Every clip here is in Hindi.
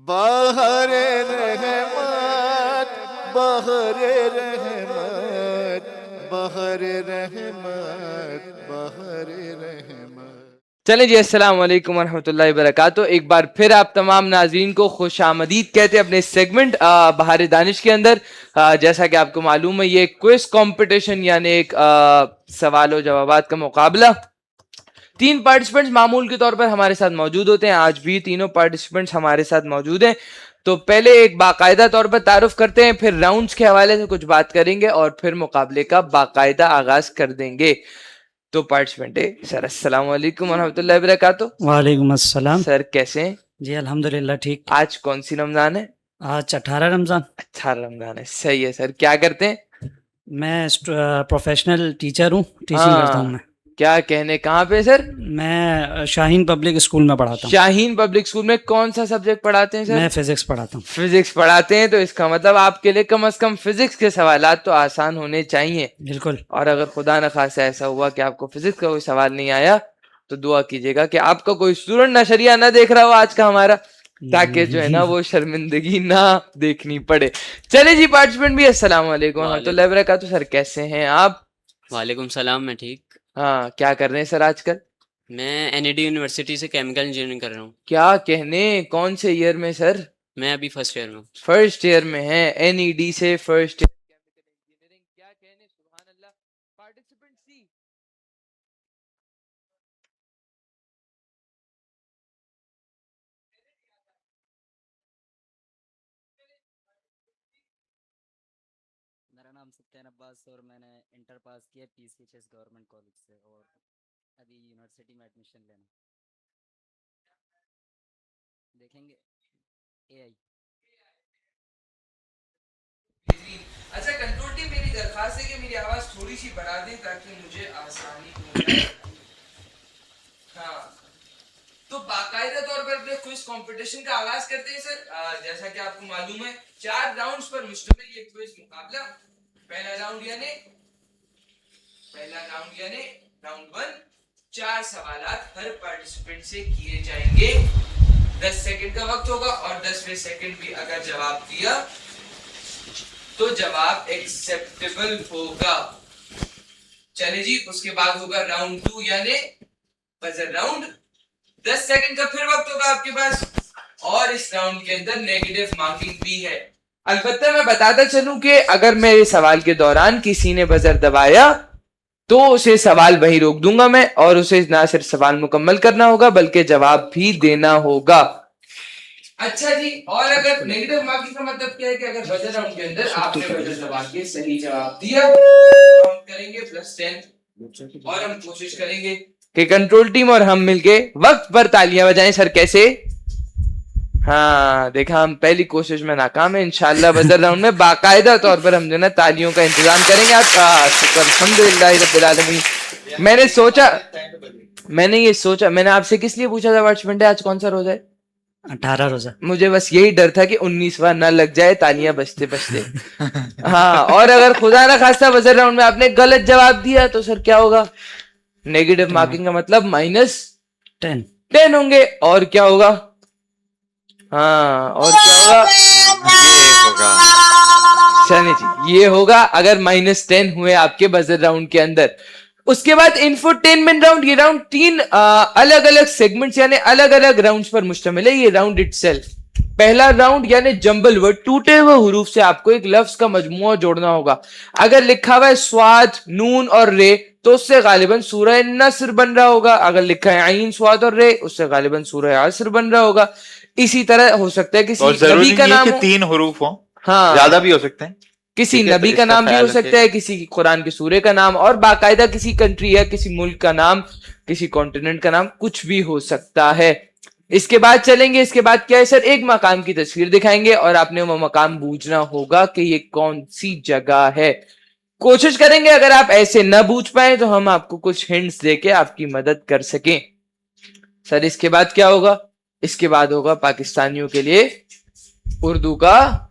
बहर रहमत बहर रहमत बहर रहमत बहर रहमत। चलें जी, अस्सलाम वालेकुम वरहमतुल्लाहि वबरकातुहू। एक बार फिर आप तमाम नाज़रीन को खुश आमदीद कहते हैं अपने सेगमेंट बहार दानिश के अंदर। जैसा कि आपको मालूम है, ये क्विज कंपटीशन यानी एक सवाल जवाबात का मुकाबला। 3 पार्टिसिपेंट्स मामूल के तौर पर हमारे साथ मौजूद होते हैं। आज भी तीनों पार्टिसिपेंट्स हमारे साथ मौजूद हैं। तो पहले एक बाकायदा तौर पर तारुफ करते हैं, फिर राउंड्स के हवाले से कुछ बात करेंगे और फिर मुकाबले का बाकायदा आगाज कर देंगे। तो पार्टिसिपेंट है सर, अस्सलाम वालेकुम वरहमतुल्लाहि वबरकातुहू। वालेकुम अस्सलाम। सर कैसे हैं? जी अल्हम्दुलिल्लाह ठीक। आज कौन सी रमजान है? आज 18 रमज़ान। 18 रमजान है, सही है सर। क्या करते हैं? मैं प्रोफेशनल टीचर हूँ, टीचिंग करता हूँ मैं। क्या कहने, कहाँ पे सर? मैं शाहीन पब्लिक स्कूल में पढ़ाता हूँ। शाहीन पब्लिक स्कूल में कौन सा सब्जेक्ट पढ़ाते हैं सर? मैं फिजिक्स पढ़ाता हूँ। फिजिक्स पढ़ाते हैं, तो इसका मतलब आपके लिए कम से कम फिजिक्स के सवालात तो आसान होने चाहिए। बिल्कुल। और अगर खुदा न खासा ऐसा हुआ कि आपको फिजिक्स का कोई सवाल नहीं आया, तो दुआ कीजिएगा कि आपका कोई स्टूडेंट नशरिया ना देख रहा हो आज का हमारा, ताकि जो है ना वो शर्मिंदगी ना देखनी पड़े। चले जी, पार्टिसिपेंट भी अस्सलाम वालेकुम वरहमतुल्लाहि वबरकातुहू। सर कैसे हैं आप? वालेकुम सलाम, मैं ठीक। हाँ, क्या कर रहे हैं सर आजकल? मैं एनईडी यूनिवर्सिटी से केमिकल इंजीनियरिंग कर रहा हूँ। क्या कहने, कौन से ईयर में सर? मैं अभी फर्स्ट ईयर में हूँ। फर्स्ट ईयर में है, एनईडी से फर्स्ट ईयर केमिकल इंजीनियरिंग। क्या कहने, सुभान अल्लाह। पार्टिसिपेंट सी, मेरा नाम सत्यान अब्बास और मैंने इंटर पास किया पीसीएचएस गवर्नमेंट कॉलेज से और अभी यूनिवर्सिटी में एडमिशन लेना देखेंगे एआई। अच्छा कंट्रोल टीम, मेरी दरखास्त है कि मेरी आवाज थोड़ी सी बढ़ा दें ताकि मुझे आसानी हो जाए। हाँ, तो बाकायदा तौर पर अपने क्विज कंपटीशन का आगाज करते हैं सर। जैसा कि आपको मालूम है, 4 राउंड्स पर मुश्तमिल ये क्विज मुकाबला। पहला राउंड यानी राउंड 1, 4 सवालात हर पार्टिसिपेंट से किए जाएंगे। 10 सेकंड का वक्त होगा और 10वें सेकंड भी अगर जवाब दिया तो जवाब एक्सेप्टेबल होगा। चले जी, उसके बाद होगा राउंड 2 यानी बजर राउंड। 10 सेकंड का फिर वक्त होगा आपके पास और इस राउंड के अंदर नेगेटिव मार्किंग भी है। अलबत्ता मैं बताता चलूं कि अगर मेरे सवाल के दौरान किसी ने बजर दबाया तो उसे सवाल वहीं रोक दूंगा मैं, और उसे ना सिर्फ सवाल मुकम्मल करना होगा बल्कि जवाब भी देना होगा। अच्छा जी, और अगर नेगेटिव मार्किंग का मतलब क्या है कि अगर बजर राउंड के अंदर आपने बजर दबा के सही जवाब दिया तो हम करेंगे +10 और हम कोशिश करेंगे कि कंट्रोल टीम और हम मिलके वक्त पर तालियां बजाएं। सर कैसे? हाँ, देखा, हम पहली कोशिश में नाकाम है। इंशाल्लाह बजर राउंड में बाकायदा तौर पर हम जो ना तालियों का इंतजाम करेंगे। आपका शुक्र अल्हम्दुलिल्लाह रब्बिल आलमीन। मैंने सोचा, मैंने आपसे किस लिए पूछा था पार्टिसिपेंट आज कौन सा रोजा है? 18 रोजा। मुझे बस यही डर था कि 19वां ना लग जाए तालियां बजते बजते। हाँ, और अगर खुदा ना खास्ता बजर राउंड में आपने गलत जवाब दिया तो सर क्या होगा? नेगेटिव मार्किंग का मतलब -10 होंगे। और क्या होगा? हाँ, और क्या होगा? चलिए जी, ये होगा अगर -10 हुए आपके बजर राउंड के अंदर। उसके बाद इंफोटेनमेंट राउंड। ये राउंड 3 अलग अलग सेगमेंट्स यानी अलग अलग राउंड्स पर मुश्तमिल है ये राउंड इटसेल्फ। पहला राउंड यानी जंबल वर्ड, टूटे हुए हुरूफ से आपको एक लफ्ज का मजमुआ जोड़ना होगा। अगर लिखा हुआ है स्वाद, नून और रे तो उससे गालिबन सूरह नस्र बन रहा होगा। अगर लिखा है आइन, स्वाद और रे उससे गालिबन सूरह असर बन रहा होगा। इसी तरह हो सकता है किसी नबी का नाम हो, 3 हुरूफ हो, हाँ ज्यादा भी हो सकते हैं, किसी नबी का नाम भी हो सकता है, किसी कुरान के सूरे का नाम, और बाकायदा किसी कंट्री या किसी मुल्क का नाम, किसी कॉन्टिनेंट का नाम, कुछ भी हो सकता है। इसके बाद चलेंगे, इसके बाद क्या है सर, एक मकाम की तस्वीर दिखाएंगे और आपने वो मकाम बूझना होगा कि ये कौन सी जगह है। कोशिश करेंगे अगर आप ऐसे न बूझ पाए तो हम आपको कुछ हिंट्स देके आपकी मदद कर सकें। सर इसके बाद क्या होगा? इसके बाद होगा पाकिस्तानियों के लिए उर्दू का,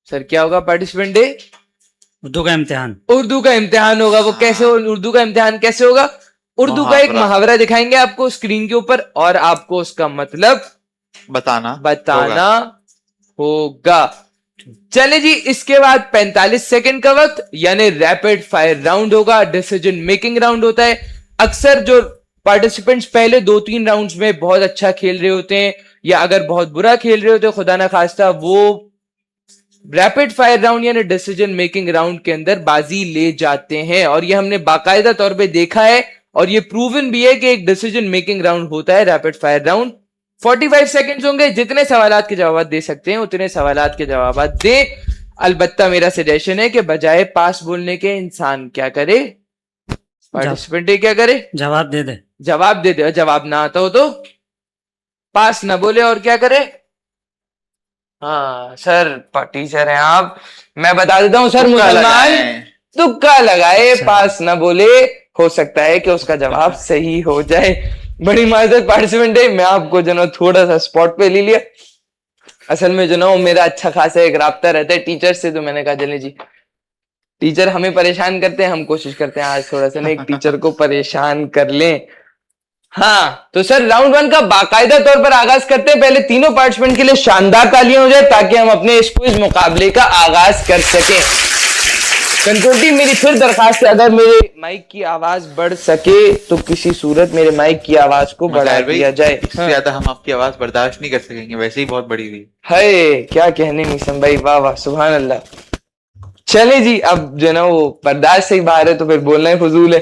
सर क्या होगा पार्टिसिपेंट डे? उर्दू का इम्तिहान। उर्दू का इम्तिहान होगा। वो कैसे हो, उर्दू का इम्तिहान कैसे होगा? उर्दू का एक मुहावरा दिखाएंगे आपको स्क्रीन के ऊपर और आपको उसका मतलब बताना होगा। चले जी, इसके बाद 45 सेकंड का वक्त यानी रैपिड फायर राउंड होगा। डिसीजन मेकिंग राउंड होता है। अक्सर जो पार्टिसिपेंट्स पहले 2-3 राउंड्स में बहुत अच्छा खेल रहे होते हैं या अगर बहुत बुरा खेल रहे होते हैं, खुदा ना खास्ता, वो रैपिड फायर राउंड यानी डिसीजन मेकिंग राउंड के अंदर बाजी ले जाते हैं। और ये हमने बाकायदा तौर पे देखा है और ये प्रूवन भी है कि एक डिसीजन मेकिंग राउंड होता है रैपिड फायर राउंड। 45 सेकंड्स होंगे, जितने सवालात के जवाब दे सकते हैं उतने सवालात के जवाब दें। अलबत्ता मेरा सजेशन है कि बजाय पास बोलने के इंसान क्या करे, पार्टिसिपेंट क्या करे, जवाब दे दे। जवाब दे दे। जवाब ना आता हो तो पास ना बोले और क्या करे। हाँ सर, टीचर हैं आप, मैं बता देता हूँ सर, मुसलमान तुक्का लगाए, पास ना बोले, हो सकता है कि उसका जवाब सही हो जाए। बड़ी माजरत पार्टिसिपेंट है, मैं आपको जो ना थोड़ा सा स्पॉट पे ले लिया। असल में जो ना मेरा अच्छा खासा एक राब्ता रहता है टीचर से, तो मैंने कहा चले जी, टीचर हमें परेशान करते हैं, हम कोशिश करते हैं आज थोड़ा सा ना एक टीचर को परेशान कर लें। हाँ तो सर, राउंड 1 का बाकायदा तौर पर आगाज करते हैं। पहले तीनों पार्टिसिपेंट के लिए शानदार तालियां हो जाए ताकि हम अपने इस क्विज मुकाबले का आगाज कर सकें। कंट्रोल टीम, मेरी फिर दरखास्त है, अगर मेरे माइक की आवाज बढ़ सके तो किसी सूरत मेरे माइक की आवाज को बढ़ा दिया जाए। इससे ज्यादा हम आपकी आवाज बर्दाश्त नहीं कर सकेंगे, वैसे ही बहुत बड़ी हुई है। क्या कहने मिसम भाई, वाह वाह, सुभान अल्लाह। चले जी, अब जो ना वो बर्दाश्त से ही बाहर है तो फिर बोलना ही फजूल है।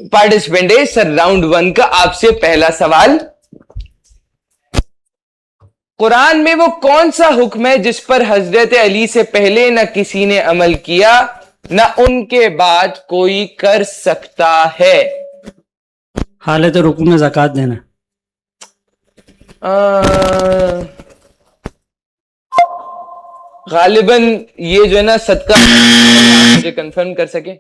पार्टिसिपेंट है सर, राउंड 1 का आपसे पहला सवाल, कुरान में वो कौन सा हुक्म है जिस पर हजरत अली से पहले न किसी ने अमल किया न उनके बाद कोई कर सकता है? हालत रुकू में ज़कात देना। गालिबन ये जो है ना सदका, मुझे कंफर्म कर सके,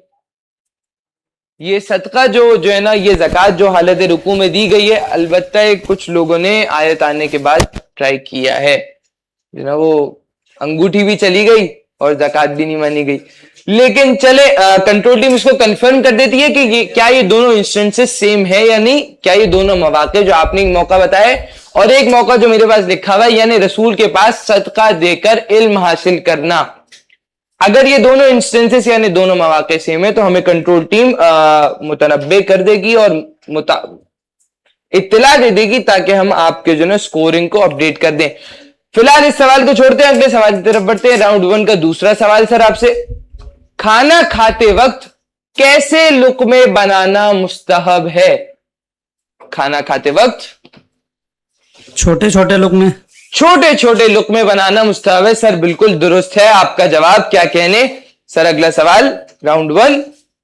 ये सदका जो है ना, ये ज़कात जो हालत रुकू में दी गई है, अलबत्ता कुछ लोगों ने आयत आने के बाद ट्राई किया है, जो ना वो अंगूठी भी चली गई और ज़कात भी नहीं मानी गई। लेकिन चले, कंट्रोल टीम इसको कंफर्म कर देती है कि क्या ये दोनों इंस्टेंसेस सेम है या नहीं, क्या ये दोनों मौके जो आपने एक मौका बताया और एक मौका जो मेरे पास लिखा हुआ है, यानी रसूल के पास सदका देकर इल्म हासिल करना, अगर ये दोनों इंस्टेंसेस यानी दोनों मौके सेम है तो हमें कंट्रोल टीम मुतनब्बे कर देगी और इत्तला दे देगी ताकि हम आपके जो ना स्कोरिंग को अपडेट कर दें। फिलहाल इस सवाल को छोड़ते हैं, अगले सवाल की तरफ बढ़ते हैं। राउंड 1 का दूसरा सवाल सर आपसे, खाना खाते वक्त कैसे लुक़मे बनाना मुस्तहब है? खाना खाते वक्त छोटे छोटे लुक़मे, छोटे छोटे लुक़मे बनाना मुस्तहब है। सर बिल्कुल दुरुस्त है आपका जवाब, क्या कहने। सर अगला सवाल, राउंड 1,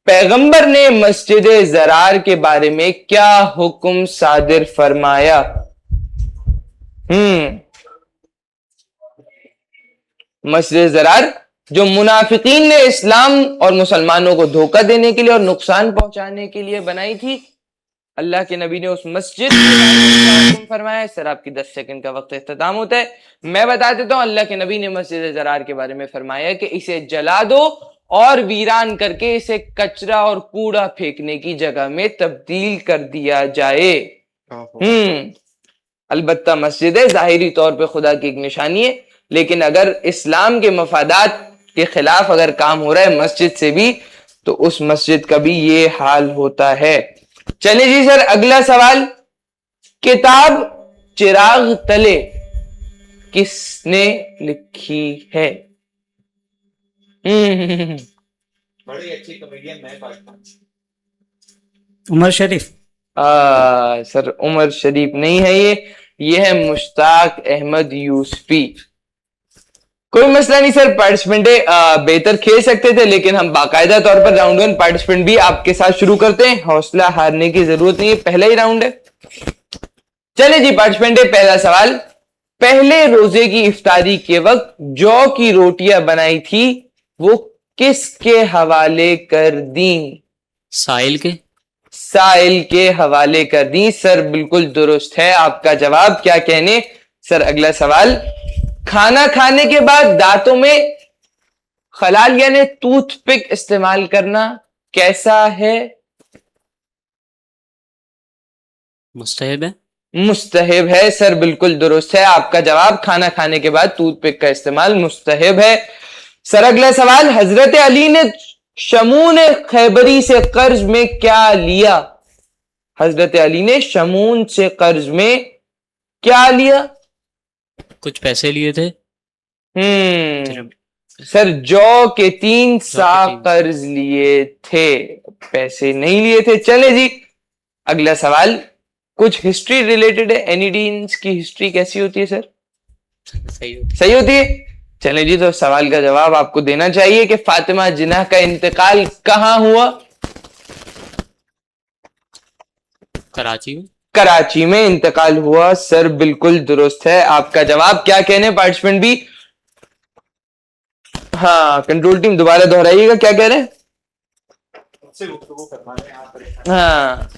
पैगंबर ने मस्जिद ज़रार के बारे में क्या हुक्म सादिर फरमाया? मस्जिद ज़रार जो मुनाफिकीन ने इस्लाम और मुसलमानों को धोखा देने के लिए और नुकसान पहुंचाने के लिए बनाई थी, अल्लाह के नबी ने उस मस्जिद को फरमाया है। सर आपकी 10 सेकंड का वक्त इख्तिताम होता है। मैं बता देता हूं, अल्लाह के नबी ने मस्जिद ज़रार के बारे में फरमाया कि इसे जला दो और वीरान करके इसे कचरा और कूड़ा फेंकने की जगह में तब्दील कर दिया जाए। अलबत्ता मस्जिद है, जाहिरी तौर पे खुदा की एक निशानी है, लेकिन अगर इस्लाम के मफादात के खिलाफ अगर काम हो रहा है मस्जिद से भी, तो उस मस्जिद का भी ये हाल होता है। चले जी सर अगला सवाल, किताब चिराग तले किसने लिखी है? बड़ी अच्छी कॉमेडियन है पाकिस्तान। उमर शरीफ। सर उमर शरीफ नहीं है, ये है मुश्ताक अहमद यूसुफी। कोई मसला नहीं सर, पार्टिसिपेंट बेहतर खेल सकते थे, लेकिन हम बाकायदा तौर पर राउंड 1 पार्टिसिपेंट भी आपके साथ शुरू करते हैं। हौसला हारने की जरूरत नहीं है, पहला ही राउंड है। चले जी पार्टिसिपेंट, पहला सवाल, पहले रोजे की इफ्तारी के वक्त जौ की रोटियां बनाई थी, वो किसके हवाले कर दी? साहिल के। साहिल के हवाले कर दी। सर बिल्कुल दुरुस्त है आपका जवाब, क्या कहने। सर अगला सवाल, खाना खाने के बाद दांतों में खलाल यानी टूथपिक इस्तेमाल करना कैसा है? मुस्तहब है। मुस्तहिब है सर, बिल्कुल दुरुस्त है आपका जवाब। खाना खाने के बाद टूथपिक का इस्तेमाल मुस्तहिब है सर। अगला सवाल, हजरत अली ने शमून खैबरी से कर्ज में क्या लिया? हजरत अली ने शमून से कर्ज में क्या लिया? कुछ पैसे लिए थे। सर जौ के 3 सा तीन। कर्ज लिए थे, पैसे नहीं लिए थे। चले जी, अगला सवाल कुछ हिस्ट्री रिलेटेड है। एनी डीन्स की हिस्ट्री कैसी होती है सर? सही होती। सही होती है। चले जी, तो सवाल का जवाब आपको देना चाहिए कि फातिमा जिन्ना का इंतकाल कहां हुआ? कराची में। कराची में इंतकाल हुआ सर, बिल्कुल दुरुस्त है आपका जवाब। क्या कहने पार्टिसिपेंट भी? हाँ, कंट्रोल टीम दोबारा दोहराइएगा, क्या कह रहे हैं? हाँ,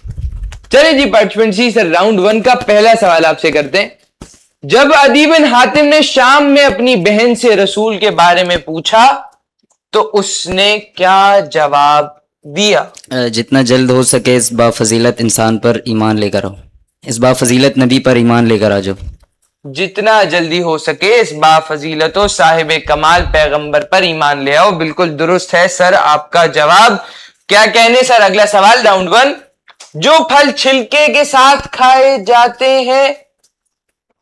चलिए जी पार्टिसिपेंट सी सर, राउंड 1 का पहला सवाल आपसे करते हैं। जब अदी बिन हातिम ने शाम में अपनी बहन से रसूल के बारे में पूछा तो उसने क्या जवाब दिया? जितना जल्द हो सके इस बाफजीलत इंसान पर ईमान लेकर आओ, इस बाफजीलत नबी पर ईमान लेकर आ जाओ। जितना जल्दी हो सके इस बाफजीलतो साहिब कमाल पैगंबर पर ईमान ले आओ, बिल्कुल दुरुस्त है सर आपका जवाब। क्या कहने सर? अगला सवाल राउंड 1, जो फल छिलके के साथ खाए जाते हैं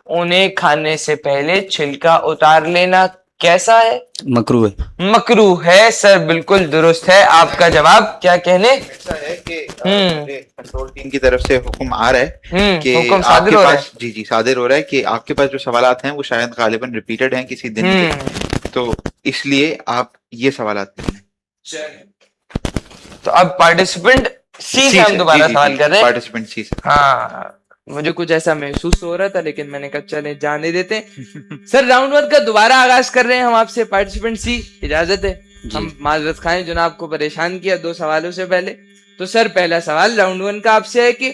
उन्हें खाने से पहले छिलका उतार लेना कैसा है? मकरू है। मकरू है सर, बिल्कुल दुरुस्त है आपका जवाब। क्या कहने? ऐसा है कि कंट्रोल टीम की तरफ से हुक्म आ रहा है कि हुक्म आपके सादिर हो रहा है। पास जी सादिर हो रहा है कि आपके पास जो सवालात हैं वो शायद गालिबन रिपीटेड हैं किसी दिन के, तो इसलिए आप ये सवालात करें। तो अब पार्टिसिपेंट सी से हम दोबारा सवाल कर रहे हैं। पार्टिसिपेंट सी से। हाँ, मुझे कुछ ऐसा महसूस हो रहा था लेकिन मैंने कहा चले जाने देते हैं। सर राउंड 1 का दोबारा आगाज कर रहे हैं हम आपसे। पार्टिसिपेंट सी, इजाजत है? हम माजरत खाएं जो आपको परेशान किया 2 सवालों से पहले। तो सर पहला सवाल राउंड 1 का आपसे है कि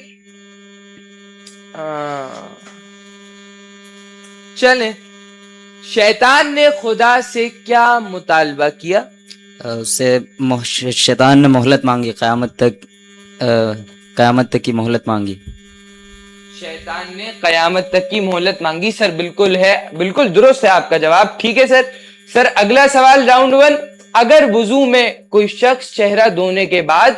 चले, शैतान ने खुदा से क्या मुतालबा किया? उससे शैतान ने मोहलत मांगी, क़यामत तक की मोहलत मांगी। शैतान ने कयामत तक की मोहलत मांगी सर, बिल्कुल है, बिल्कुल दुरुस्त है आपका जवाब। ठीक है सर। सर अगला सवाल राउंड 1, अगर वुजू में कोई शख्स चेहरा धोने के बाद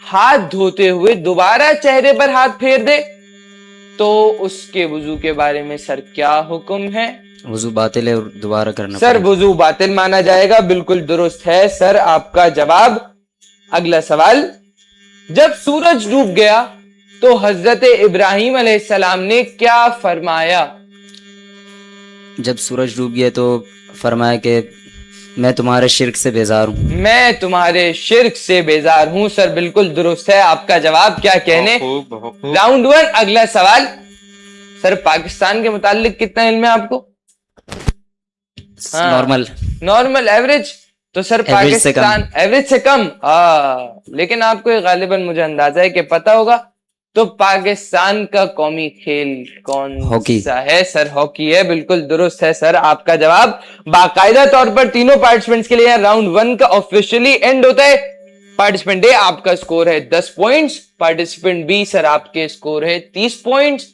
हाथ धोते हुए दोबारा चेहरे पर हाथ फेर दे तो उसके वुजू के बारे में सर क्या हुक्म है? वुजू बातिल है और दोबारा करना सर वुजू बातिल माना जाएगा, बिल्कुल दुरुस्त है सर आपका जवाब। अगला सवाल, जब सूरज डूब गया तो हजरत इब्राहिम अलैहिस्सलाम ने क्या फरमाया? जब सूरज डूब गया तो फरमाया कि मैं तुम्हारे शिर्क से बेजार हूँ। मैं तुम्हारे शिर्क से बेजार हूँ सर, बिल्कुल दुरुस्त है आपका जवाब। क्या कहने? राउंड 1 अगला सवाल। सर पाकिस्तान के मुतालिक कितना इल्म है आपको? Normal average. तो सर पाकिस्तान एवरेज से कम। लेकिन आपको गालिबन मुझे अंदाजा है कि पता होगा। तो पाकिस्तान का कौमी खेल कौन सा है? सर हॉकी है, बिल्कुल दुरुस्त है सर आपका जवाब। बाकायदा तौर पर तीनों पार्टिसिपेंट्स के लिए राउंड 1 का ऑफिशियली एंड होता है। पार्टिसिपेंट ए आपका स्कोर है 10 पॉइंट्स, पार्टिसिपेंट बी सर आपके स्कोर है 30 पॉइंट्स,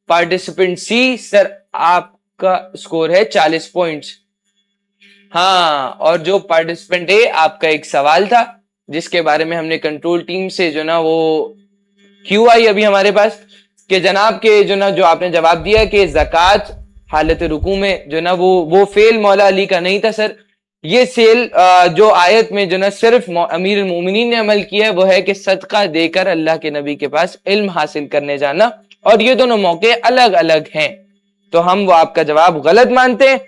पार्टिसिपेंट सी सर आपका स्कोर है 40 पॉइंट्स। हाँ, और जो पार्टिसिपेंट ए आपका एक सवाल था जिसके बारे में हमने कंट्रोल टीम से जो ना वो क्यों आई अभी हमारे पास कि जनाब के जो ना जो आपने जवाब दिया कि ज़कात हालत रुकू में जो ना वो फेल मौला अली का नहीं था सर। ये सेल जो आयत में जो ना सिर्फ अमीरुल मोमिनीन ने अमल किया है वो है कि सदका देकर अल्लाह के नबी के पास इल्म हासिल करने जाना, और ये दोनों मौके अलग अलग हैं। तो हम वो आपका जवाब गलत मानते हैं।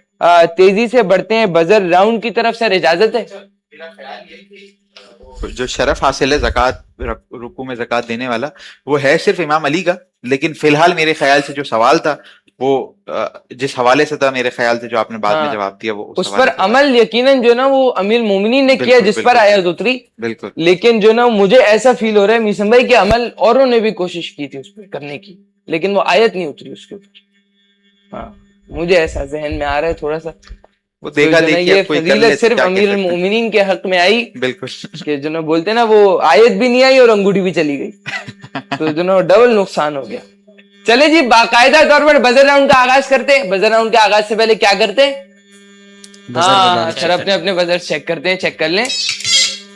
तेजी से बढ़ते हैं बजर राउंड की तरफ। सर इजाजत है? जो शरफ हासिल है ज़कात रुकू में ज़कात देने वाला वो है सिर्फ इमाम अली का, लेकिन फिलहाल मेरे ख्याल से जो सवाल था वो जिस हवाले से था मेरे ख्याल से जो आपने बाद में जवाब दिया वो उस पर अमल यकीनन जो ना वो अमीर मोमिनीन ने किया जिस पर आयत उतरी। बिल्कुल। लेकिन जो ना मुझे ऐसा फील हो रहा है मीसम भाई कि अमल औरों ने भी कोशिश की थी उस पर करने की, लेकिन वो आयत नहीं उतरी उसके ऊपर। हाँ, मुझे ऐसा जहन में आ रहा है थोड़ा सा। वो देखा देखी ये फजीलत सिर्फ अमीरुल मोमिनीन के हक में आई। बिल्कुल। कि जो ना बोलते ना वो आयत भी नहीं आई और अंगूठी भी चली गई तो जो ना डबल नुकसान हो गया। चले जी, बाकायदा तौर पर बजर राउंड का आगाज करते हैं। बजर राउंड के आगाज से पहले क्या करते हैं? हाँ सर, अपने अपने बजर चेक करते हैं, चेक कर लें।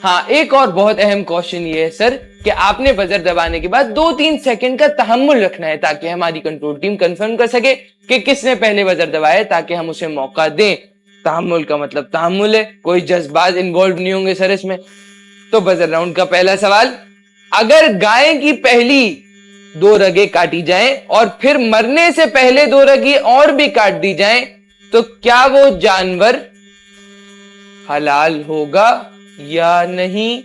हाँ, एक और बहुत अहम क्वेश्चन ये है सर कि आपने बजर दबाने के बाद 2-3 सेकंड का तहम्मुल रखना है ताकि हमारी कंट्रोल टीम कंफर्म कर सके कि किसने पहले बजर दबाया, ताकि हम उसे मौका दें। तहम्मुल का मतलब तहम्मुल है, कोई जज्बात इन्वॉल्व नहीं होंगे सर इसमें। तो बजर राउंड का पहला सवाल, अगर गाय की पहली 2 रगें काटी जाएं और फिर मरने से पहले 2 रगें और भी काट दी जाएं तो क्या वो जानवर हलाल होगा या नहीं?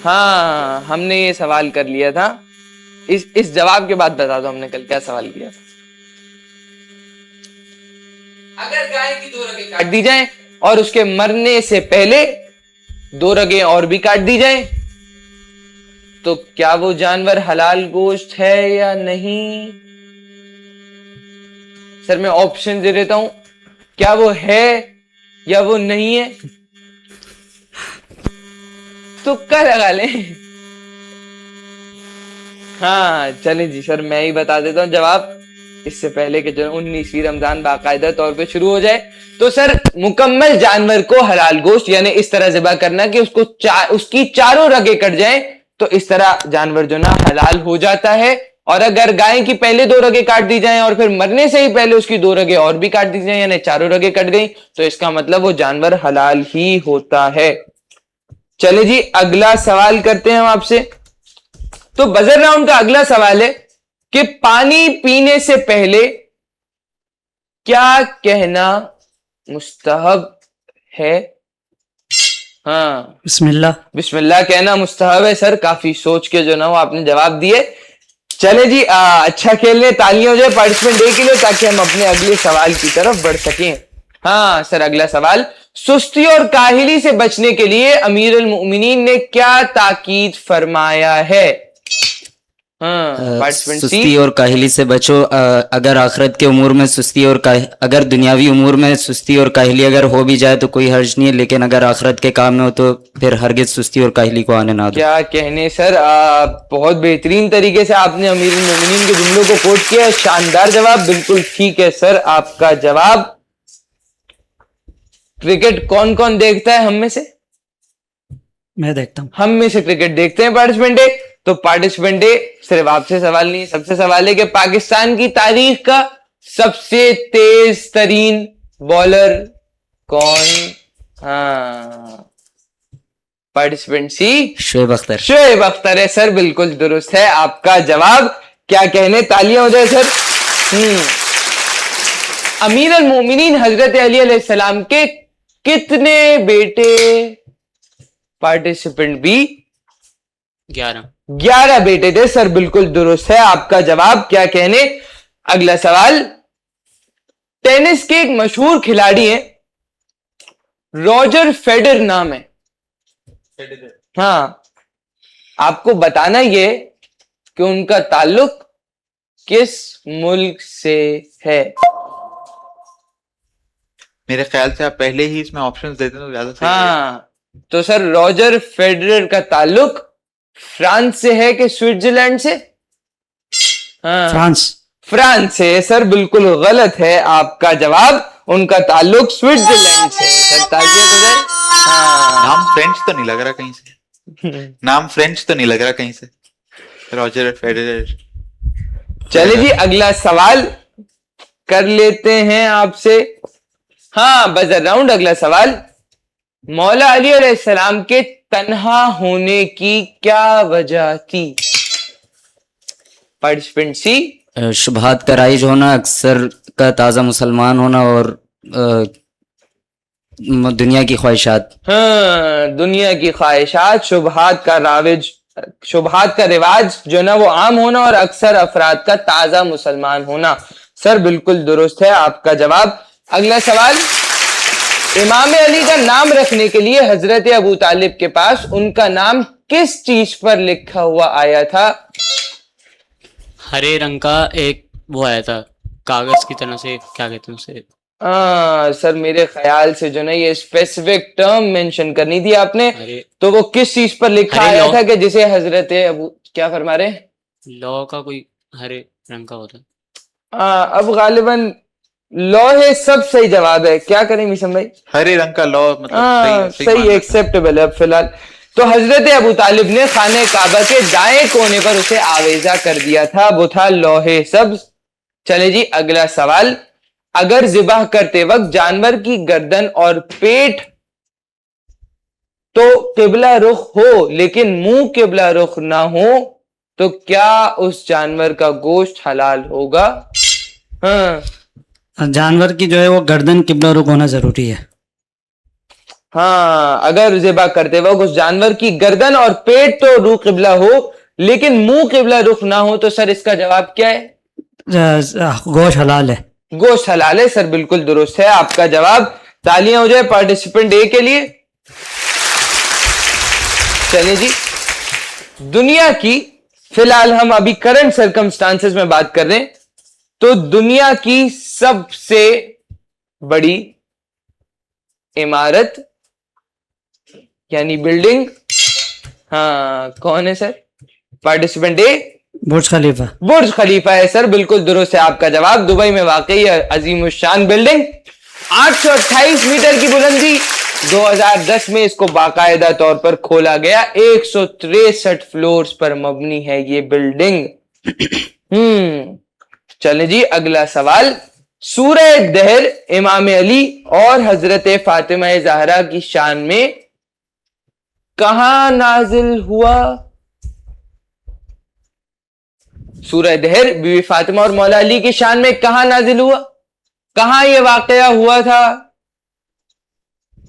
हाँ, हमने ये सवाल कर लिया था। इस जवाब के बाद बता दो हमने कल क्या सवाल किया था। अगर गाय की 2 रगें काट दी जाएं और उसके मरने से पहले 2 रगें और भी काट दी जाएं तो क्या वो जानवर हलाल गोश्त है या नहीं? सर मैं ऑप्शन दे देता हूं, क्या वो है या वो नहीं है? तुक्का लगा लें। हाँ चलें जी सर, मैं ही बता देता हूं जवाब, इससे पहले कि जो 19वीं रमजान बाकायदा तौर पे शुरू हो जाए। तो सर मुकम्मल जानवर को हलाल गोश्त यानी इस तरह ज़िबा करना कि उसकी चारों रगें कट जाएं, तो इस तरह जानवर जो ना हलाल हो जाता है। और अगर गाय की पहले 2 रगें काट दी जाएं और फिर मरने से ही पहले उसकी 2 रगें और भी काट दी जाएं यानी चारों रगें कट गई, तो इसका मतलब वो जानवर हलाल ही होता है। चले जी, अगला सवाल करते हैं हम आपसे। तो बजर राउंड का अगला सवाल है कि पानी पीने से पहले क्या कहना मुस्तहब है? हाँ, बिस्मिल्लाह। बिस्मिल्लाह कहना मुस्तहब है सर। काफी सोच के जो ना वो आपने जवाब दिए। चले जी, अच्छा खेल रहे, तालियां हो जाए पार्टिसिपेंट डे के लिए ताकि हम अपने अगले सवाल की तरफ बढ़ सकें। हाँ सर, अगला सवाल, सुस्ती और काहिली से बचने के लिए अमीर अल मोमिनीन ने क्या ताकीद फरमाया है? हाँ, पार्टिसिपेंट सी। सुस्ती और काहिली से बचो। अगर आखिरत के उमूर में सुस्ती और अगर दुनियावी उमूर में सुस्ती और काहिली अगर हो भी जाए तो कोई हर्ज नहीं है, लेकिन अगर आखिरत के काम में हो तो फिर हरगिज सुस्ती और काहिली को आने ना दो। क्या कहने सर, बहुत बेहतरीन तरीके से आपने अमीर अल मोमिनीन के जुमलों को कोट किया। शानदार जवाब, बिल्कुल ठीक है सर आपका जवाब। क्रिकेट कौन कौन देखता है हम में से? मैं देखता हूँ। हम में से क्रिकेट देखते हैं पार्टिसिपेंट डे। तो पार्टिसिपेंट डे सिर्फ आपसे सवाल नहीं, सबसे सवाल है कि पाकिस्तान की तारीख का सबसे तेज तरीन बॉलर कौन? हाँ, पार्टिसिपेंट सी, शोएब अख्तर। शोएब अख्तर है सर, बिल्कुल दुरुस्त है आपका जवाब। क्या कहने, तालियां हो जाए सर। अमीर अल मोमिनीन हजरत अली अलैहिस्सलाम के कितने बेटे? पार्टिसिपेंट बी, 11 बेटे थे सर, बिल्कुल दुरुस्त है आपका जवाब। क्या कहने, अगला सवाल, टेनिस के एक मशहूर खिलाड़ी हैं, रॉजर फेडरर नाम है। हाँ, आपको बताना ये कि उनका ताल्लुक किस मुल्क से है? मेरे ख्याल से आप पहले ही इसमें ऑप्शंस देते तो ज्यादा सही हाँ, तो सर रॉजर फेडरर का ताल्लुक फ्रांस से है कि स्विट्जरलैंड से? हाँ, फ्रांस से है सर, बिल्कुल गलत है आपका जवाब। उनका ताल्लुक स्विट्जरलैंड से है सर। तालियां हो जाए। हाँ, नाम फ्रेंच तो नहीं लग रहा कहीं से, नाम फ्रेंच तो नहीं लग रहा कहीं से, रॉजर फेडरर। चलिए जी, अगला सवाल कर लेते हैं आपसे। हाँ, बजर राउंड, अगला सवाल, मौला अली अलैहिस्सलाम के तन्हा होने की क्या वजह थी? पार्टिसिपेंट सी, शुबहात का राइज होना, अक्सर का ताज़ा मुसलमान होना और दुनिया की ख्वाहिशात। हाँ, दुनिया की ख्वाहिशात, शुबहात का रिवाज जो ना वो आम होना और अक्सर अफराद का ताज़ा मुसलमान होना। सर बिल्कुल दुरुस्त है आपका जवाब। अगला सवाल, इमाम अली का नाम रखने के लिए हजरत अबू तालिब के पास उनका नाम किस चीज पर लिखा हुआ आया था? हरे रंग का एक वो आया था, कागज की तरह से, क्या कहते हैं उसे? सर मेरे ख्याल से जो ना ये स्पेसिफिक टर्म मेंशन करनी थी आपने। तो वो किस चीज पर लिखा आया था कि जिसे हजरत अबू क्या फरमा रहे हैं? लौ का कोई हरे रंग का होता है। अब गालिबन लॉ है, सब सही जवाब है। क्या करें मिशन भाई? हरे रंग का लौ मतलब सही मान रहा था। एक्सेप्टेबल है अब फिलहाल। तो हजरत अबू तालिब ने खाने काबा के दाएं कोने पर उसे आवेजा कर दिया था, वो था लौहे सब्ज। चले जी अगला सवाल। अगर जिबाह करते वक्त जानवर की गर्दन और पेट तो किबला रुख हो लेकिन मुंह किबला रुख ना हो तो क्या उस जानवर का गोश्त हलाल होगा? हाँ जानवर की जो है वो गर्दन किबला रुख होना जरूरी है। हाँ, अगर ज़िबा करते वक्त उस जानवर की गर्दन और पेट तो रुख किबला हो लेकिन मुंह किबला रुख ना हो तो सर इसका जवाब क्या है? गोश्त हलाल है। गोश्त हलाल है सर, बिल्कुल दुरुस्त है आपका जवाब। तालियां हो जाए पार्टिसिपेंट ए के लिए। चलिए जी, दुनिया की, फिलहाल हम अभी करंट सर्कमस्टांसेस में बात कर रहे हैं, तो दुनिया की सबसे बड़ी इमारत यानी बिल्डिंग, हाँ कौन है सर? पार्टिसिपेंट ए बुर्ज खलीफा। बुर्ज खलीफा है सर, बिल्कुल दुरुस्त है आपका जवाब। दुबई में वाकई अजीम शान बिल्डिंग, 828 मीटर की बुलंदी, 2010 में इसको बाकायदा तौर पर खोला गया, 163 फ्लोर्स पर मबनी है ये बिल्डिंग। चले जी अगला सवाल। सूरह दहर इमाम अली और हजरत फातिमा ज़हरा की शान में कहां नाजिल हुआ? सूरह दहर बीवी फातिमा और मौला अली की शान में कहां नाजिल हुआ? कहां यह वाकया हुआ था?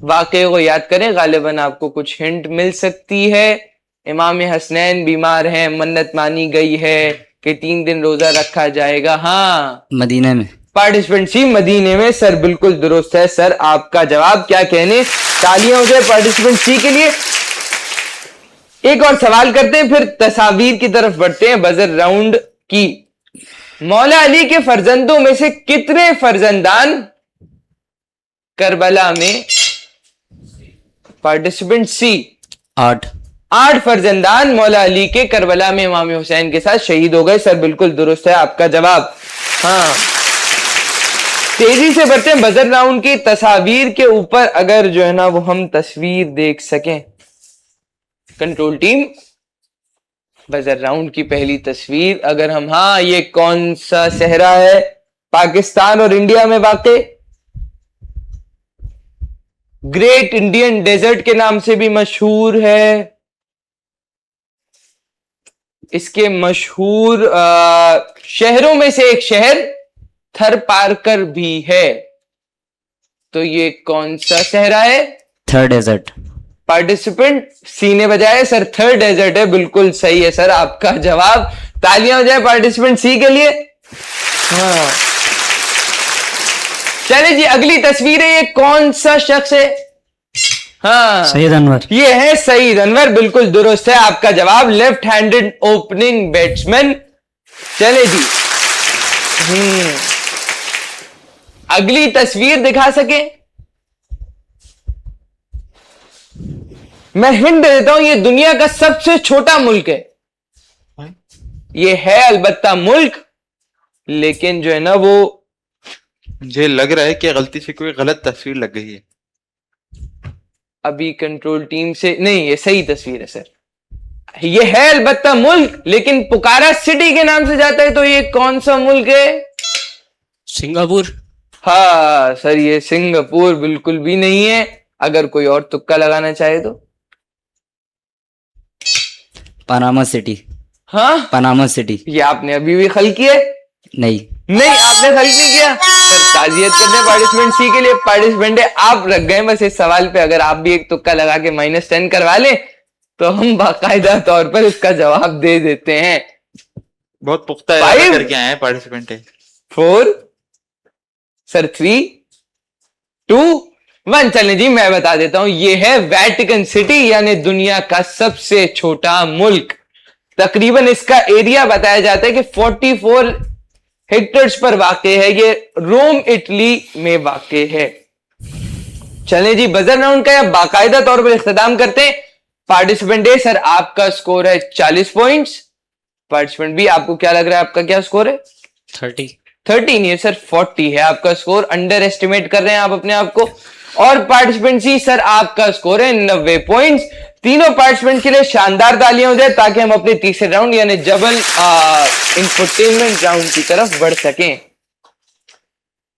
वाकये को याद करें, गालिबन आपको कुछ हिंट मिल सकती है। इमाम हसनैन बीमार हैं, मन्नत मानी गई है कि 3 दिन रोजा रखा जाएगा। हाँ, मदीने में। पार्टिसिपेंट सी मदीने में सर, बिल्कुल दुरुस्त है सर आपका जवाब। क्या कहने, तालियां हो जाए पार्टिसिपेंट सी के लिए। एक और सवाल करते हैं फिर तस्वीर की तरफ बढ़ते हैं बजर राउंड की। मौला अली के फर्जंदों में से कितने फर्जंदान करबला में? पार्टिसिपेंट सी 8 फर्जंदान मौला अली के करबला में इमाम हुसैन के साथ शहीद हो गए। सर बिल्कुल दुरुस्त है आपका जवाब। हाँ, तेजी से बढ़ते हैं बजर राउंड की तस्वीर के ऊपर। अगर जो है ना वो हम तस्वीर देख सकें, कंट्रोल टीम, बजर राउंड की पहली तस्वीर अगर हम, हाँ ये कौन सा सहरा है? पाकिस्तान और इंडिया में वाक़े, ग्रेट इंडियन डेजर्ट के नाम से भी मशहूर है। इसके मशहूर शहरों में से एक शहर थर पारकर भी है, तो ये कौन सा सहरा है? Third desert. पार्टिसिपेंट सी ने बजाया सर, थर्ड डेजर्ट है, बिल्कुल सही है सर आपका जवाब। तालियां हो जाए पार्टिसिपेंट सी के लिए। हाँ, चलिए जी अगली तस्वीर है, ये कौन सा शख्स है? हाँ, सईद अनवर। ये है सईद अनवर, बिल्कुल दुरुस्त है आपका जवाब। Left handed opening batsman. चले जी, अगली तस्वीर दिखा सके? मैं हिंट दे देता हूं, ये दुनिया का सबसे छोटा मुल्क है। ये है अलबत्ता मुल्क, लेकिन जो है ना वो, मुझे लग रहा है कि गलती से कोई गलत तस्वीर लग गई है। अभी कंट्रोल टीम से नहीं, ये सही तस्वीर है सर। ये है अलबत्ता मुल्क, लेकिन पुकारा सिटी के नाम से जाता है, तो ये कौन सा मुल्क है? सिंगापुर। हाँ सर, ये सिंगापुर बिल्कुल भी नहीं है। अगर कोई और तुक्का लगाना चाहे तो? Panama city. हाँ, पनामा सिटी। ये आपने अभी भी खल किया है? नहीं, आपने खल नहीं किया सर। ताजियत करते हैं पार्टिसिपेंट सी के लिए। पार्टिसिपेंट है, आप रख गए बस इस सवाल पे। अगर आप भी एक तुक्का लगा के -10 करवा लें तो हम बाकायदा तौर पर इसका जवाब दे देते हैं। बहुत पुख्ता इरादा करके आए हैं पार्टिसिपेंट है। 4 सर 3 2 1। चलें जी मैं बता देता हूं, ये है वेटिकन सिटी, यानी दुनिया का सबसे छोटा मुल्क। तकरीबन इसका एरिया बताया जाता है कि 44 हेक्टेयर्स पर वाक़ है। ये रोम इटली में वाक़ है। चलें जी बजर राउंड का या बाकायदा तौर पर इख्तिताम करते हैं। पार्टिसिपेंट है सर, आपका स्कोर है 40 पॉइंट्स। पार्टिसिपेंट बी, आपको क्या लग रहा है आपका क्या स्कोर है? 30। 30 नहीं है सर, 40 है आपका स्कोर। अंडर एस्टिमेट कर रहे हैं आप अपने आप को। और पार्टिसिपेंट सी सर, आपका स्कोर है 90 पॉइंट्स। तीनों पार्टिसिपेंट के लिए शानदार तालियां हो जाए ताकि हम अपने तीसरे राउंड यानी डबल इंफोटेनमेंट राउंड की तरफ बढ़ सकें।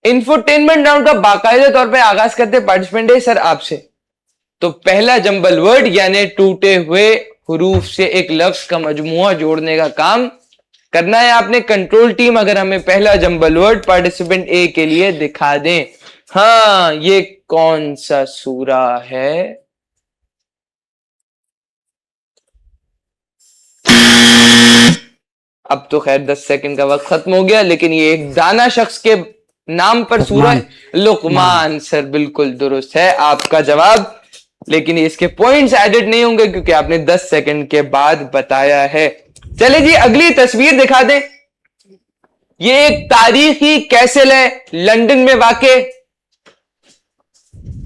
इंफोटेनमेंट राउंड का बाकायदा तौर पे आगाज करते हैं पार्टिसिपेंट है सर आपसे। तो पहला जंबल वर्ड यानी टूटे हुए हुरूफ से एक लफ्ज का मजमुआ जोड़ने का काम करना है आपने। कंट्रोल टीम अगर हमें पहला जंबल वर्ड पार्टिसिपेंट ए के लिए दिखा दें। हाँ, ये कौन सा सूरा है? अब तो खैर 10 सेकंड का वक्त खत्म हो गया, लेकिन ये एक दाना शख्स के नाम पर सूरा है, लुकमान। सर बिल्कुल दुरुस्त है आपका जवाब, लेकिन इसके पॉइंट्स एडेड नहीं होंगे क्योंकि आपने 10 सेकंड के बाद बताया है। चले जी अगली तस्वीर दिखा दें। ये एक तारीखी कैसल है, लंदन में वाक़े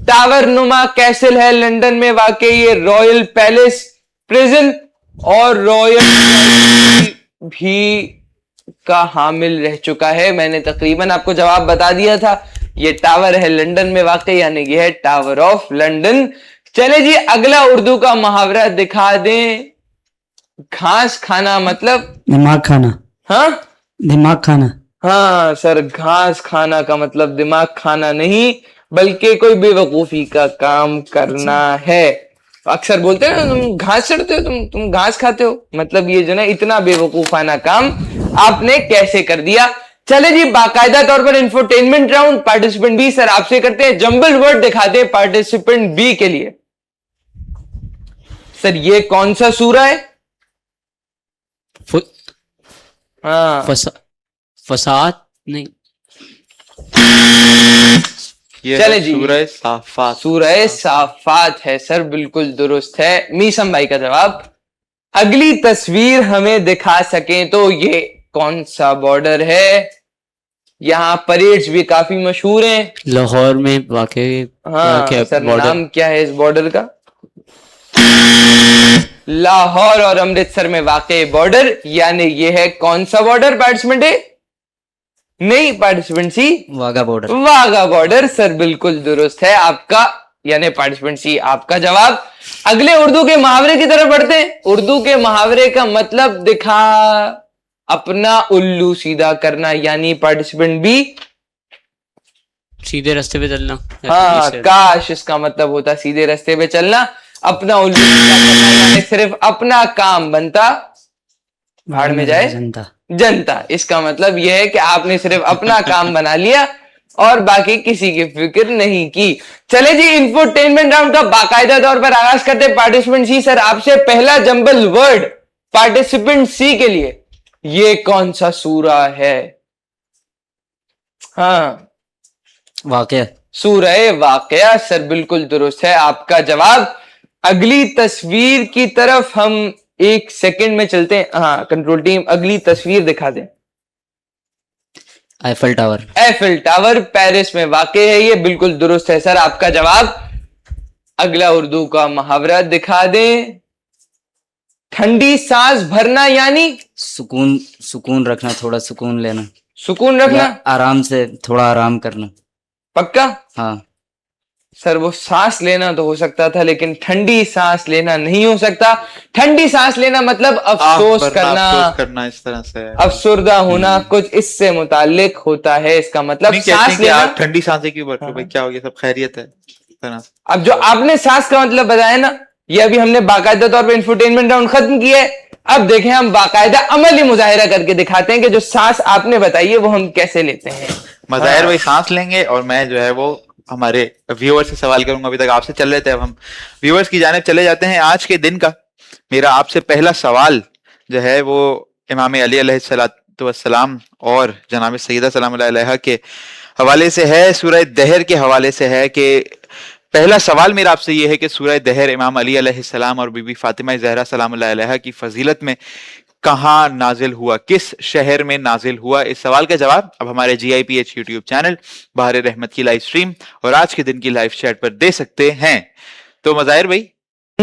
टावर नुमा कैसल है, लंदन में वाक़े ये रॉयल पैलेस प्रिजन और रॉयल भी का हामिल रह चुका है। मैंने तकरीबन आपको जवाब बता दिया था। ये टावर है लंदन में वाक़ई, यानी ये है टावर ऑफ लंदन। चले जी अगला उर्दू का मुहावरा दिखा दें। घास खाना मतलब दिमाग खाना। हाँ, दिमाग खाना। हाँ सर, घास खाना का मतलब दिमाग खाना नहीं बल्कि कोई बेवकूफी का काम करना है। अक्सर बोलते हैं ना, तुम घास चढ़ते हो, तुम घास खाते हो, मतलब ये जो ना इतना बेवकूफाना काम आपने कैसे कर दिया। चले जी बाकायदा तौर पर infotainment round participant B sir आपसे करते हैं। जंबल वर्ड दिखाते हैं पार्टिसिपेंट बी के लिए। सर ये कौन सा सूरा है? हाँ, फसाद नहीं, ये चले है जी। सूरह साफात। सूरह साफात है सर, बिल्कुल दुरुस्त है। मीसम भाई का जवाब। अगली तस्वीर हमें दिखा सकें तो ये कौन सा बॉर्डर है? यहाँ परेड्स भी काफी मशहूर हैं। लाहौर में वाकई। हाँ क्या सर, बॉर्डर? नाम क्या है इस बॉर्डर का? लाहौर और अमृतसर में वाकई बॉर्डर, यानी ये है कौन सा बॉर्डर पार्टिसिपेंट है? नहीं, participant C Wagah border. Wagah border. Sir बिल्कुल दुरुस्त है आपका, यानी पार्टिसिपेंट सी आपका जवाब। अगले उर्दू के मुहावरे की तरफ बढ़ते हैं। उर्दू के मुहावरे का मतलब दिखा अपना उल्लू सीधा करना, यानी पार्टिसिपेंट बी सीधे रास्ते पे चलना। हाँ, ऐसे। काश इसका मतलब होता सीधे रास्ते पे चलना। अपना उल्लू सीधा करना यानी सिर्फ अपना काम बनता भाड़ में जाए जनता। जनता। इसका मतलब यह है कि आपने सिर्फ अपना काम बना लिया और बाकी किसी की फिक्र नहीं की। चले जी इंफोटेनमेंट राउंड का बाकायदा तौर पर आगाज करते हैं। पार्टिसिपेंट सी सर आपसे पहला जंबल वर्ड पार्टिसिपेंट सी के लिए। ये कौन सा सूरा है? हाँ, वाकया। सूरह वाकया। सर बिल्कुल दुरुस्त है आपका जवाब। अगली तस्वीर की तरफ हम 1 सेकंड में चलते हैं। हाँ, कंट्रोल टीम अगली तस्वीर दिखा दें। Eiffel tower. Eiffel tower Paris में वाक़े है, ये बिल्कुल दुरुस्त है सर आपका जवाब। अगला उर्दू का मुहावरा दिखा दें। ठंडी सांस भरना यानी सुकून, सुकून रखना, थोड़ा सुकून लेना, सुकून रखना, या आराम से थोड़ा आराम करना। पक्का? हाँ। सर वो सांस लेना तो हो सकता था, लेकिन ठंडी सांस लेना नहीं हो सकता। ठंडी सांस लेना मतलब अफसोस करना, इस तरह से अफसुर्दा होना, कुछ इससे मुताल्लिक होता है। इसका मतलब नहीं कहते सांस हैं कि लेना। आप ठंडी सांसें क्यों भरते हो भाई, क्या हो गया, सब खैरियत है इस तरह से। अब जो आपने सांस का मतलब बताया ना, ये अभी हमने बाकायदा तौर पे इंफोटेनमेंट राउंड खत्म किया है। अब देखें हम बाकायदा अमली मुजाहिरा करके दिखाते हैं कि जो सांस आपने बताई है वो हम कैसे लेते हैं। मज़ाहिर भाई सांस लेंगे और मैं जो है वो हमारे व्यूअर्स से सवाल करूंगा। अभी तक आपसे चल रहे थे, अब हम व्यूअर्स की जानिब चले जाते हैं। आज के दिन का मेरा आपसे पहला सवाल जो है वो इमाम अली अलैहिस्सलातु वस्सलाम और जनाब सैयदा सलाम अलैहा के हवाले से है, सूरह दहर के हवाले से है। कि पहला सवाल मेरा आपसे ये है कि सूरह दहर इमाम अली अलैहिस्सलाम और बीबी फातिमा ज़हरा सलाम अलैहा की फजीलत में कहाँ नाजिल हुआ, किस शहर में नाजिल हुआ? इस सवाल का जवाब अब हमारे GIPH यूट्यूब चैनल बहार रहमत की लाइव स्ट्रीम और आज के दिन की लाइव चैट पर दे सकते हैं। तो मज़ाहिर भाई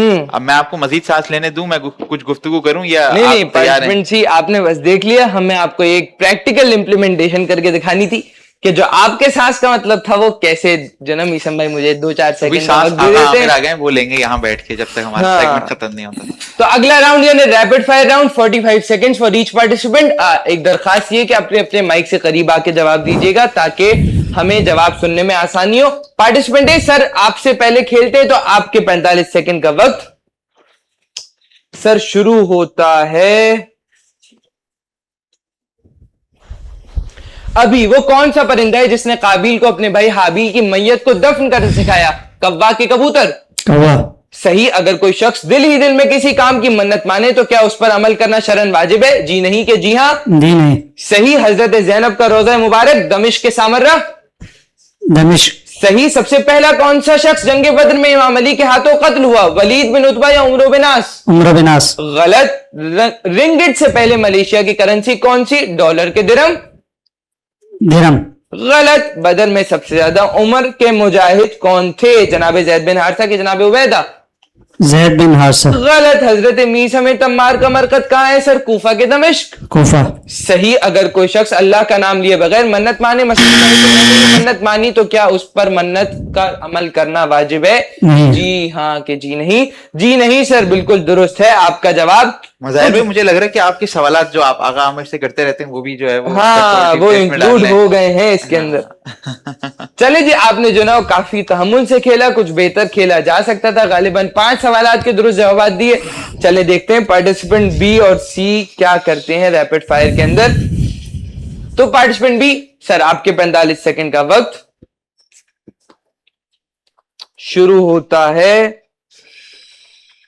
अब मैं आपको मजीद सांस लेने दूं, मैं कुछ गुफ्तगू करूं या नहीं आप नहीं, तैयार हैं? पार्टिसिपेंट सी आपने बस देख लिया, हमें आपको एक प्रैक्टिकल इम्प्लीमेंटेशन करके दिखानी थी कि जो आपके सांस का मतलब था वो कैसे। जन्म ईसम भाई मुझे 2-4 अभी सेकंड का सांस वक्त दे देते हैं। आ गए, वो लेंगे यहाँ बैठ के जब तक हमारा हाँ। सेगमेंट खत्म नहीं होता। तो अगला राउंड यानी rapid fire round, 45 seconds for each participant. एक दरखास्त ये कि अपने अपने माइक से करीब आके जवाब दीजिएगा ताकि हमें जवाब सुनने में आसानी हो। पार्टिसिपेंट है सर, आपसे पहले खेलते हैं तो आपके 45 सेकंड का वक्त सर शुरू होता है अभी। वो कौन सा परिंदा है जिसने काबिल को अपने भाई हाबिल की मैयत को दफन करना सिखाया? कौवा के कबूतर? कौवा। सही। अगर कोई शख्स दिल ही दिल में किसी काम की मन्नत माने तो क्या उस पर अमल करना शरन वाजिब है? जी नहीं कि जी हाँ? जी नहीं। सही। हजरत ज़ैनब का रोजा मुबारक दमिश्क के सामर्रा? दमिश्क। सही। सबसे पहला कौन सा शख्स जंग बद्र में इमाम अली के हाथों कत्ल हुआ? वलीद बिन उतबा या उमर बिन आस? उमर बिन आस। गलत। रिंगिट से पहले मलेशिया की करेंसी कौन सी? डॉलर के दिरहम? दिरहम। गलत। बदर में सबसे ज्यादा उमर के मुजाहिद कौन थे? जनाब ज़ैद बिन हारिसा के जनाब उबैदा? ज़ैद बिन हारिसा। गलत। हजरत मीर समेत अम्मार का मरकज कहाँ है सर? कूफा के दमिश्क? कूफा। सही। अगर कोई शख्स अल्लाह का नाम लिए बगैर मन्नत माने, मन्नत मानी तो क्या उस पर मन्नत का अमल करना वाजिब है? नहीं। जी हाँ कि जी नहीं? जी नहीं सर, बिल्कुल दुरुस्त है आपका जवाब। मज़ाहिर भाई, मुझे लग रहा है कि आपके सवालात जो आप आगा आमिर से करते रहते हैं वो भी जो है वो हाँ, वो control test में डाल इंक्लूड रहे हैं। हो गए हैं इसके अंदर। चले जी, आपने जो ना वो काफी तहम्मुल से खेला, कुछ बेहतर खेला जा सकता था। गालिबन 5 सवालात के दुरुस्त जवाब दिए। चले देखते हैं पार्टिसिपेंट बी और सी क्या करते हैं रैपिड फायर के अंदर। तो पार्टिसिपेंट बी सर, आपके 45 सेकंड का वक्त शुरू होता है।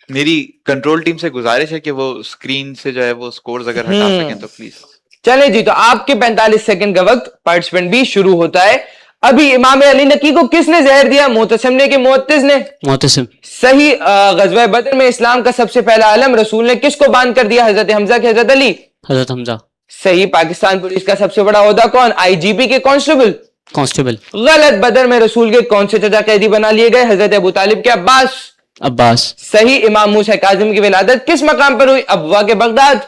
मेरी कंट्रोल टीम से गुजारिश है कि वो स्क्रीन से जो है वो स्कोर्स अगर हटा सकें तो प्लीज। चले जी, तो आपके 45 सेकंड का वक्त पार्टिसिपेंट बी शुरू होता है अभी। इमाम अली नकी को किसने जहर दिया? मुतसिम ने कि मुअत्तिज ने? मुअत्तसिम। सही। गज़वा बदर में इस्लाम का सबसे पहला आलम रसूल ने किसको बांध कर दिया? हजरत हमजा के हजरत अली? हजरत हमजा। सही। पाकिस्तान पुलिस का सबसे बड़ा ओहदा कौन? आईजीपी के कांस्टेबल? कांस्टेबल। गलत। बदर में रसूल के कौन से चचा कैदी बना लिए गए? हजरत अबू तालिब के अब्बास? अब्बास। सही। इमाम मूसा काजिम की विलादत किस मकाम पर हुई? अबवा के बगदाद?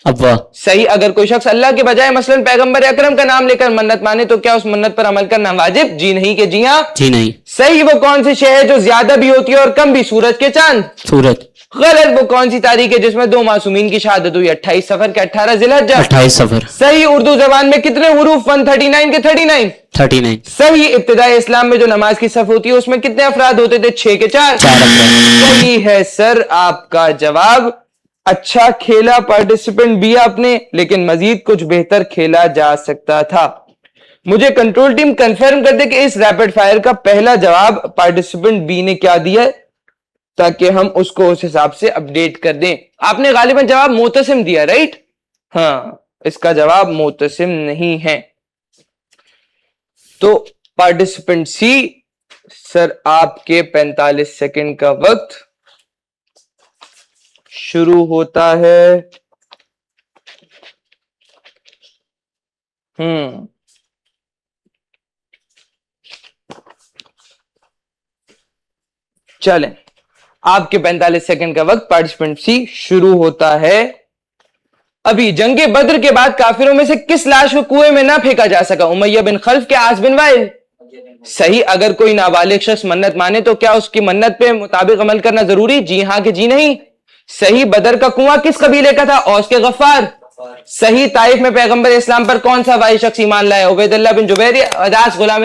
अब्वा। सही। अगर कोई शख्स अल्लाह के बजाय मसलन पैगंबर अकरम का नाम लेकर मन्नत माने तो क्या उस मन्नत पर अमल करना वाजिब? जी नहीं कि जी हाँ? जी नहीं। सही। वो कौन सी शय है जो ज्यादा भी होती है और कम भी? सूरज के चांद? सूरत। गलत। वो कौन सी तारीख है जिसमें 2 मासूमीन की शहादत हुई? 28 सफर के 18 जिलहज्जा? 28 सफर। सही। उर्दू जबान में कितने हुरूफ? 139 के 39? 39। सही। इब्तिदाई इस्लाम में जो नमाज की सफ होती है उसमें कितने अफराद होते थे? 6 के 4? 4 अफराद। सही है सर आपका जवाब। अच्छा खेला पार्टिसिपेंट भी आपने, लेकिन मजीद कुछ बेहतर खेला जा सकता था। मुझे कंट्रोल टीम कंफर्म कर दे कि इस रैपिड फायर का पहला जवाब पार्टिसिपेंट बी ने क्या दिया है, ताकि हम उसको उस हिसाब से अपडेट कर दें। आपने गालिबन जवाब मुतसिम दिया, राइट? हाँ, इसका जवाब मुतसिम नहीं है। तो पार्टिसिपेंट सी सर, आपके 45 सेकंड का वक्त शुरू होता है। चलें, आपके 45 सेकंड का वक्त पार्टिसिपेंट सी शुरू होता है अभी। जंगे बद्र के बाद काफिरों में से किस लाश को कुएं में ना फेंका जा सका? उमैया बिन खल्फ के आस बिन वाइल? सही। अगर कोई नाबालिग शख्स मन्नत माने तो क्या उसकी मन्नत पे मुताबिक अमल करना जरूरी? जी हाँ कि जी नहीं? सही। बदर का कुआं किस कबीले का था? औस के गफ्फार? सही। ताइफ में पैगंबर इस्लाम पर कौन सा वाही शख्स ईमान लाया? उबैदुल्लाह बिन जुबैर? अदास गुलाम?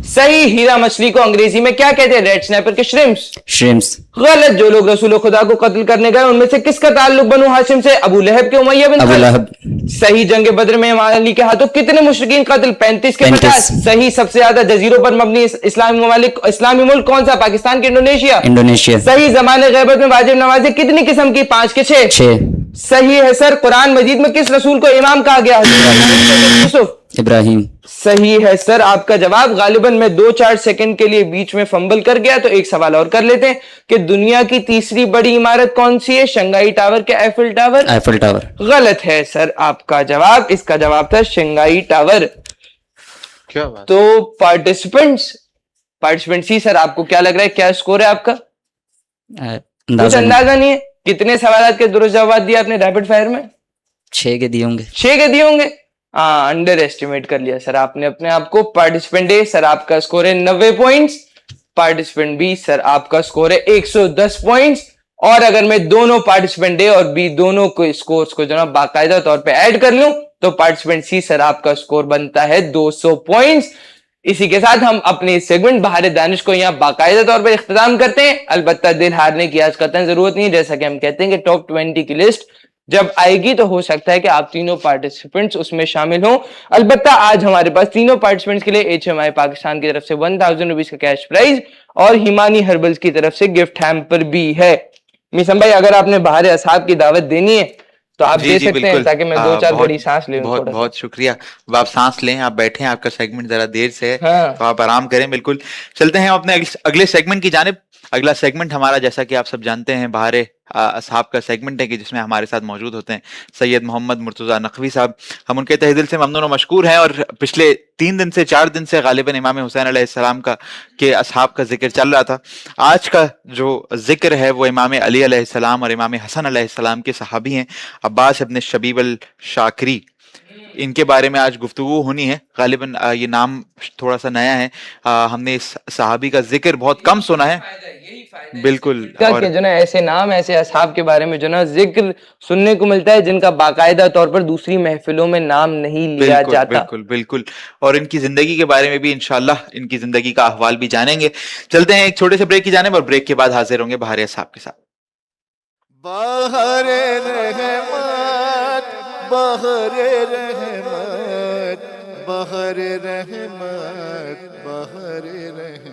सही। हीरा मछली को अंग्रेजी में क्या कहते हैं? रेड स्नैपर के श्रिम्प्स? श्रिम्स। गलत। जो लोग रसूल खुदा को कत्ल करने गए उनमें से किसका ताल्लुक बनु हाशिम से? अबू लहब के उमैया बिन अबू लहब। सही। जंग बद्र में इमाम अली के हाथों कितने मुशरिकीन कत्ल? 35 के 50? सही। सबसे ज्यादा जजीरों पर मबनी इस्लामी मुल्क कौन सा? पाकिस्तान के इंडोनेशिया? इंडोनेशिया। सही। जमाने गैबत में वाजिब नमाजें कितनी किस्म की? 5 के 6? 6। सही है सर। कुरान मजीद में किस रसूल को इमाम कहा गया? यूसुफ? इब्राहिम। सही है सर आपका जवाब। गालिबन मैं 2-4 सेकंड के लिए बीच में फंबल कर गया, तो एक सवाल और कर लेते हैं कि दुनिया की तीसरी बड़ी इमारत कौन सी है? शंघाई टावर के एफिल टावर? Eiffel tower. गलत है सर आपका जवाब। इसका जवाब था शंघाई टावर। क्या बात। तो पार्टिसिपेंट सी सर, आपको क्या लग रहा है, क्या स्कोर है आपका? कुछ अंदाजा नहीं। अंदाजा नहीं है? कितने सवाल के दुरुस्त जवाब दिए आपने रैपिड फायर में? 6 के दिए होंगे। 6 के दिए होंगे। हाँ, अंडर एस्टिमेट कर लिया सर आपने अपने आप को। पार्टिसिपेंट ए सर आपका स्कोर है 90 पॉइंट्स, पार्टिसिपेंट बी सर आपका स्कोर है 110 पॉइंट्स। और अगर मैं दोनों पार्टिसिपेंट ए और बी दोनों को स्कोर्स को जो ना बाकायदा तौर पे ऐड कर लूं तो पार्टिसिपेंट सी सर आपका स्कोर बनता है 200 पॉइंट्स। इसी के साथ हम अपने सेगमेंट बहार दानिश को यहाँ बाकायदा तौर पर इख्तिताम करते हैं। अलबत्ता दिल हारने की आज कतई जरूरत नहीं है, जैसा कि हम कहते हैं कि टॉप 20 की लिस्ट जब आएगी तो हो सकता है कि आप तीनों पार्टिसिपेंट्स उसमें शामिल हों। अलबत्ता आज हमारे पास तीनों पार्टिसिपेंट्स के लिए HMI पाकिस्तान की तरफ से 1000 रुपीज का कैश प्राइज और हिमानी हर्बल्स की तरफ से गिफ्ट हैम्पर भी है। मिसम भाई, अगर आपने बहार असाब की दावत देनी है तो आप दे सकते हैं, ताकि मैं 2-4 घड़ी सांस ले लूं। बहुत थोड़ा सा। बहुत शुक्रिया। अब आप सांस लें, आप बैठे हैं, आपका सेगमेंट जरा देर से है, हाँ। तो आप आराम करें। बिल्कुल चलते हैं अपने अगले सेगमेंट की जानिब। अगला सेगमेंट हमारा, जैसा कि आप सब जानते हैं, बहारे असहाब का सेगमेंट है कि जिसमें हमारे साथ मौजूद होते हैं सैयद मोहम्मद मुर्तजा नकवी साहब। हम उनके तहे दिल से ममनून और मशकूर हैं। और पिछले 4 दिन से गालिबन इमाम हुसैन अलैहिस्सलाम का के असहाब का जिक्र चल रहा था। आज का जो जिक्र है वो इमाम अली अलैहिस्सलाम और इमाम हसन अलैहिस्सलाम के सहाबी हैं, अब्बास इब्न शबीब अल शाकरी। इनके बारे में आज गुफ्तगू होनी है। गालिबन ये नाम थोड़ा सा नया है, हमने इस सहाबी का जिक्र बहुत कम सुना है। बिल्कुल। और जो ना ऐसे नाम, ऐसे असहाब के बारे में जो ना जिक्र सुनने को मिलता है जिनका बाकायदा तौर पर दूसरी महफिलों में नाम नहीं लिया जाता। बिल्कुल बिल्कुल। और इनकी जिंदगी के बारे में भी इंशाल्लाह इनकी जिंदगी का अहवाल भी जानेंगे। चलते हैं एक छोटे से ब्रेक की जानिब, और ब्रेक के बाद हाजिर होंगे बहारे असहाब के साथ। बहारे रहमत, बहारे रहमत, बहारे रहमत, बहारे रहमत।